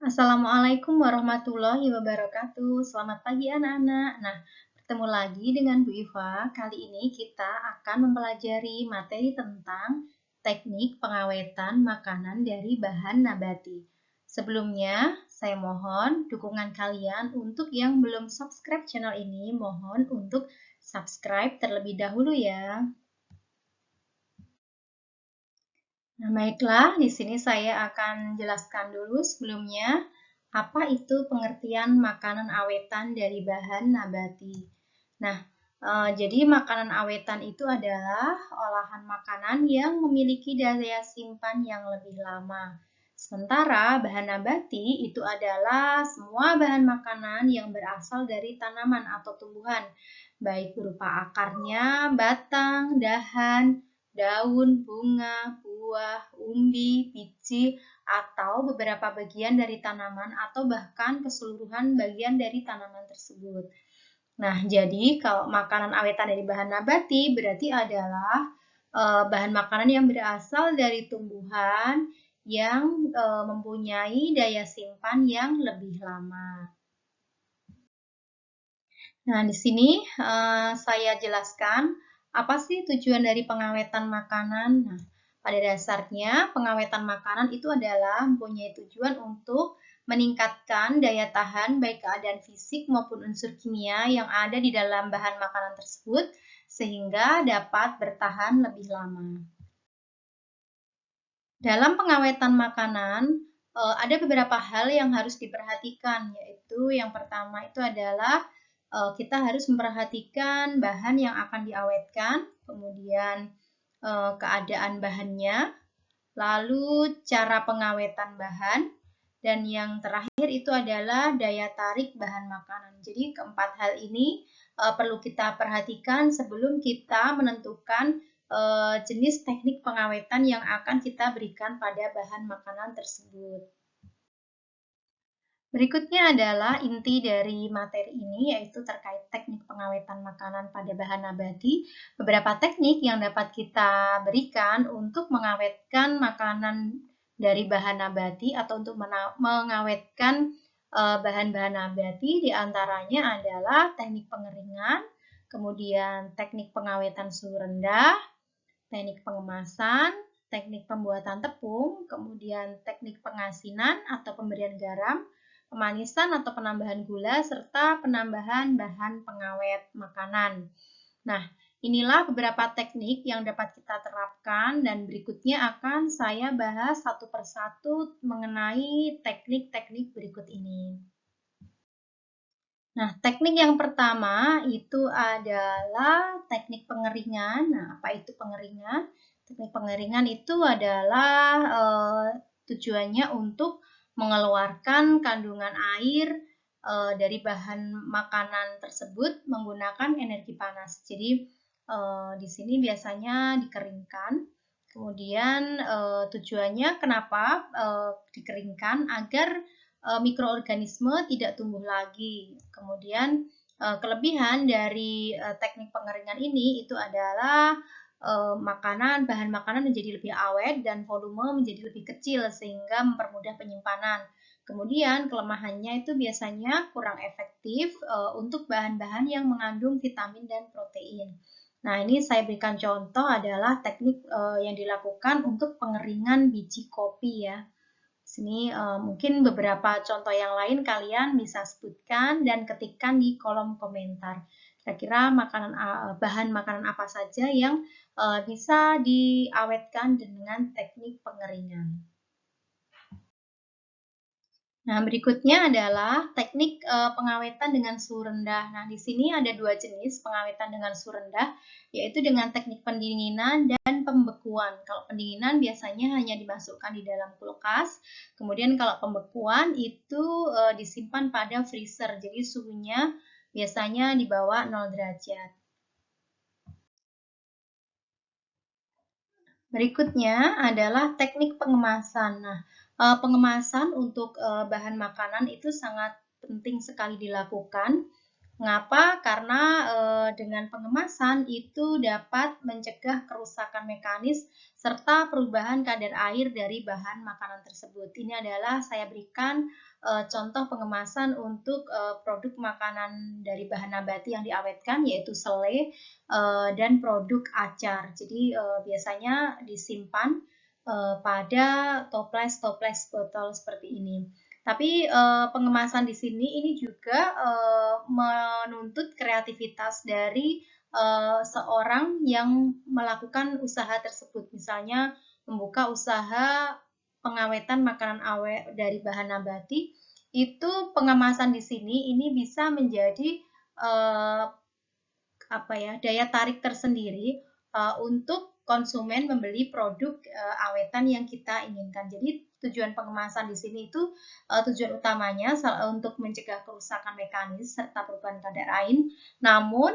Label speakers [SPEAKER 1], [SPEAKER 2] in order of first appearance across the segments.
[SPEAKER 1] Assalamualaikum warahmatullahi wabarakatuh. Selamat pagi anak-anak. Nah, bertemu lagi dengan Bu Iva. Kali ini kita akan mempelajari materi tentang teknik pengawetan makanan dari bahan nabati. Sebelumnya, saya mohon dukungan kalian untuk yang belum subscribe channel ini, mohon untuk subscribe terlebih dahulu ya. Nah, baiklah, di sini saya akan jelaskan dulu sebelumnya apa itu pengertian makanan awetan dari bahan nabati. Nah, jadi makanan awetan itu adalah olahan makanan yang memiliki daya simpan yang lebih lama. Sementara bahan nabati itu adalah semua bahan makanan yang berasal dari tanaman atau tumbuhan, baik berupa akarnya, batang, dahan, daun, bunga, buah, umbi, biji, atau beberapa bagian dari tanaman atau bahkan keseluruhan bagian dari tanaman tersebut. Nah, jadi kalau makanan awetan dari bahan nabati berarti adalah bahan makanan yang berasal dari tumbuhan yang mempunyai daya simpan yang lebih lama. Nah, di sini saya jelaskan apa sih tujuan dari pengawetan makanan. Nah, pada dasarnya pengawetan makanan itu adalah mempunyai tujuan untuk meningkatkan daya tahan baik keadaan fisik maupun unsur kimia yang ada di dalam bahan makanan tersebut sehingga dapat bertahan lebih lama. Dalam pengawetan makanan, ada beberapa hal yang harus diperhatikan, yaitu yang pertama itu adalah kita harus memperhatikan bahan yang akan diawetkan, kemudian keadaan bahannya, lalu cara pengawetan bahan, dan yang terakhir itu adalah daya tarik bahan makanan. Jadi keempat hal ini perlu kita perhatikan sebelum kita menentukan jenis teknik pengawetan yang akan kita berikan pada bahan makanan tersebut. Berikutnya adalah inti dari materi ini, yaitu terkait teknik pengawetan makanan pada bahan nabati. Beberapa teknik yang dapat kita berikan untuk mengawetkan makanan dari bahan nabati atau untuk mengawetkan bahan-bahan nabati diantaranya adalah teknik pengeringan, kemudian teknik pengawetan suhu rendah, teknik pengemasan, teknik pembuatan tepung, kemudian teknik pengasinan atau pemberian garam, pemanisan atau penambahan gula, serta penambahan bahan pengawet makanan. Nah, inilah beberapa teknik yang dapat kita terapkan dan berikutnya akan saya bahas satu persatu mengenai teknik-teknik berikut ini. Nah, teknik yang pertama itu adalah teknik pengeringan. Nah, apa itu pengeringan? Teknik pengeringan itu adalah tujuannya untuk mengeluarkan kandungan air dari bahan makanan tersebut menggunakan energi panas. Jadi, di sini biasanya dikeringkan. Kemudian tujuannya kenapa dikeringkan? Agar mikroorganisme tidak tumbuh lagi. Kemudian kelebihan dari teknik pengeringan ini itu adalah bahan makanan menjadi lebih awet dan volume menjadi lebih kecil sehingga mempermudah penyimpanan. Kemudian kelemahannya itu biasanya kurang efektif untuk bahan-bahan yang mengandung vitamin dan protein. Nah, ini saya berikan contoh adalah teknik yang dilakukan untuk pengeringan biji kopi ya. Sini mungkin beberapa contoh yang lain kalian bisa sebutkan dan ketikkan di kolom komentar. Kira-kira bahan makanan apa saja yang bisa diawetkan dengan teknik pengeringan. Nah, berikutnya adalah teknik pengawetan dengan suhu rendah. Nah, di sini ada dua jenis pengawetan dengan suhu rendah, yaitu dengan teknik pendinginan dan pembekuan. Kalau pendinginan biasanya hanya dimasukkan di dalam kulkas, kemudian kalau pembekuan itu disimpan pada freezer, jadi suhunya biasanya di bawah 0 derajat. Berikutnya adalah teknik pengemasan. Nah, pengemasan untuk bahan makanan itu sangat penting sekali dilakukan Mengapa? Karena dengan pengemasan itu dapat mencegah kerusakan mekanis serta perubahan kadar air dari bahan makanan tersebut. Ini adalah saya berikan contoh pengemasan untuk produk makanan dari bahan nabati yang diawetkan, yaitu selai dan produk acar. Jadi biasanya disimpan pada toples-toples botol seperti ini. Tapi pengemasan di sini ini juga menuntut kreativitas dari seorang yang melakukan usaha tersebut. Misalnya membuka usaha pengawetan makanan awet dari bahan nabati, itu pengemasan di sini ini bisa menjadi eh, daya tarik tersendiri untuk konsumen membeli produk awetan yang kita inginkan. Jadi tujuan pengemasan di sini itu tujuan utamanya untuk mencegah kerusakan mekanis serta perubahan kadar air. Namun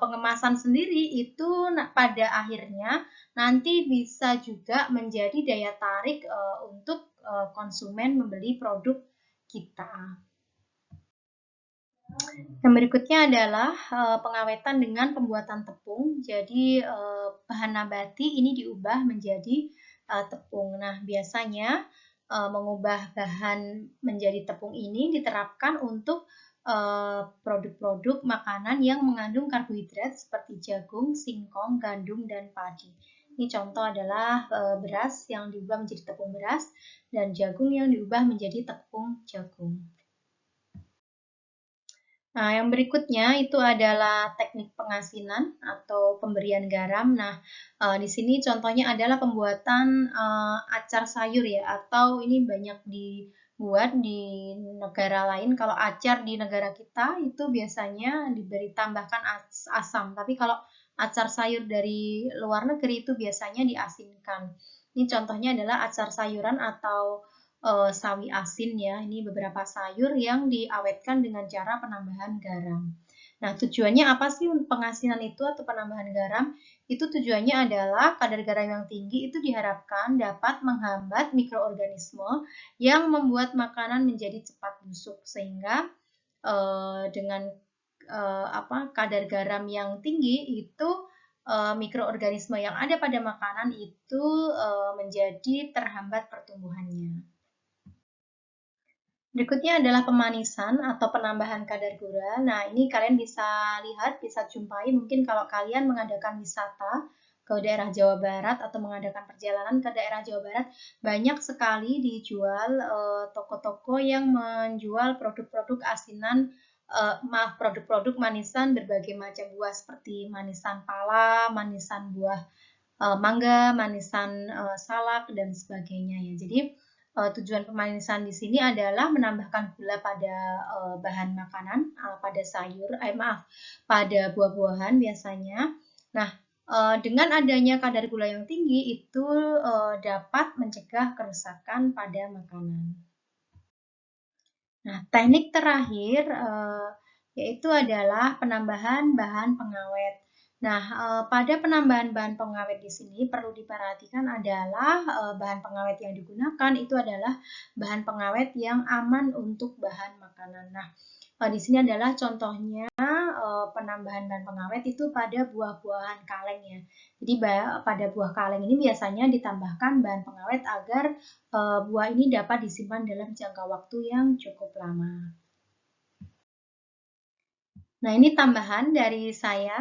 [SPEAKER 1] pengemasan sendiri itu pada akhirnya nanti bisa juga menjadi daya tarik untuk konsumen membeli produk kita. Yang berikutnya adalah pengawetan dengan pembuatan tepung. Jadi bahan nabati ini diubah menjadi tepung. Nah, biasanya mengubah bahan menjadi tepung ini diterapkan untuk produk-produk makanan yang mengandung karbohidrat seperti jagung, singkong, gandum, dan padi. Ini contoh adalah beras yang diubah menjadi tepung beras dan jagung yang diubah menjadi tepung jagung. Nah, yang berikutnya itu adalah teknik pengasinan atau pemberian garam. Nah, di sini contohnya adalah pembuatan acar sayur ya, atau ini banyak dibuat di negara lain. Kalau acar di negara kita itu biasanya diberi tambahkan asam, tapi kalau acar sayur dari luar negeri itu biasanya diasinkan. Ini contohnya adalah acar sayuran atau sawi asin ya. Ini beberapa sayur yang diawetkan dengan cara penambahan garam. Nah, tujuannya apa sih pengasinan itu atau penambahan garam? Itu tujuannya adalah kadar garam yang tinggi itu diharapkan dapat menghambat mikroorganisme yang membuat makanan menjadi cepat busuk sehingga dengan kadar garam yang tinggi itu mikroorganisme yang ada pada makanan itu menjadi terhambat pertumbuhannya. Berikutnya adalah pemanisan atau penambahan kadar gula. Nah, ini kalian bisa lihat, bisa jumpai mungkin kalau kalian mengadakan wisata ke daerah Jawa Barat atau mengadakan perjalanan ke daerah Jawa Barat, banyak sekali dijual toko-toko yang menjual produk-produk asinan, produk-produk manisan berbagai macam buah seperti manisan pala, manisan buah mangga, manisan salak, dan sebagainya ya. Jadi tujuan pemanisan di sini adalah menambahkan gula pada bahan makanan, pada sayur, pada buah-buahan biasanya. Nah, dengan adanya kadar gula yang tinggi itu dapat mencegah kerusakan pada makanan. Nah, teknik terakhir yaitu adalah penambahan bahan pengawet. Nah, pada penambahan bahan pengawet di sini perlu diperhatikan adalah bahan pengawet yang digunakan itu adalah bahan pengawet yang aman untuk bahan makanan. Nah, di sini adalah contohnya penambahan bahan pengawet itu pada buah-buahan kaleng ya. Jadi pada buah kaleng ini biasanya ditambahkan bahan pengawet agar buah ini dapat disimpan dalam jangka waktu yang cukup lama. Nah, ini tambahan dari saya.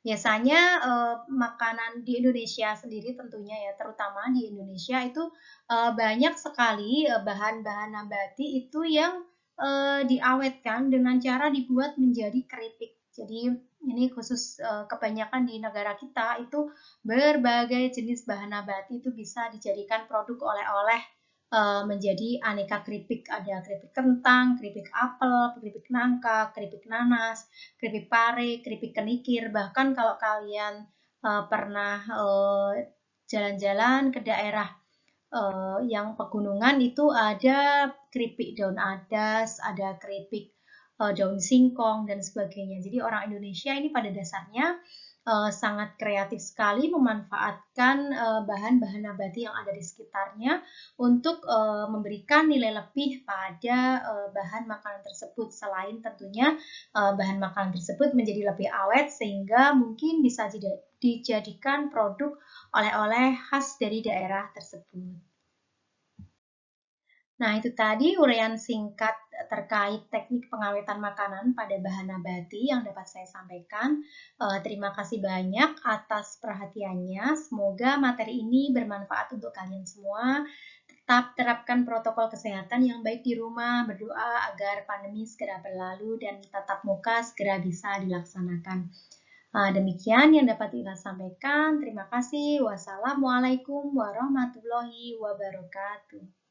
[SPEAKER 1] Biasanya makanan di Indonesia sendiri tentunya ya, terutama di Indonesia itu banyak sekali bahan-bahan nabati itu yang diawetkan dengan cara dibuat menjadi keripik. Jadi ini khusus kebanyakan di negara kita itu berbagai jenis bahan nabati itu bisa dijadikan produk oleh-oleh menjadi aneka keripik. Ada keripik kentang, keripik apel, keripik nangka, keripik nanas, keripik pare, keripik kenikir. Bahkan kalau kalian pernah jalan-jalan ke daerah yang pegunungan itu ada keripik daun adas, ada keripik daun singkong dan sebagainya. Jadi orang Indonesia ini pada dasarnya sangat kreatif sekali memanfaatkan bahan-bahan nabati yang ada di sekitarnya untuk memberikan nilai lebih pada bahan makanan tersebut, selain tentunya bahan makanan tersebut menjadi lebih awet sehingga mungkin bisa dijadikan produk oleh-oleh khas dari daerah tersebut. Nah, itu tadi uraian singkat terkait teknik pengawetan makanan pada bahan nabati yang dapat saya sampaikan. Terima kasih banyak atas perhatiannya. Semoga materi ini bermanfaat untuk kalian semua. Tetap terapkan protokol kesehatan yang baik di rumah, berdoa agar pandemi segera berlalu dan tatap muka segera bisa dilaksanakan. Demikian yang dapat kita sampaikan. Terima kasih. Wassalamualaikum warahmatullahi wabarakatuh.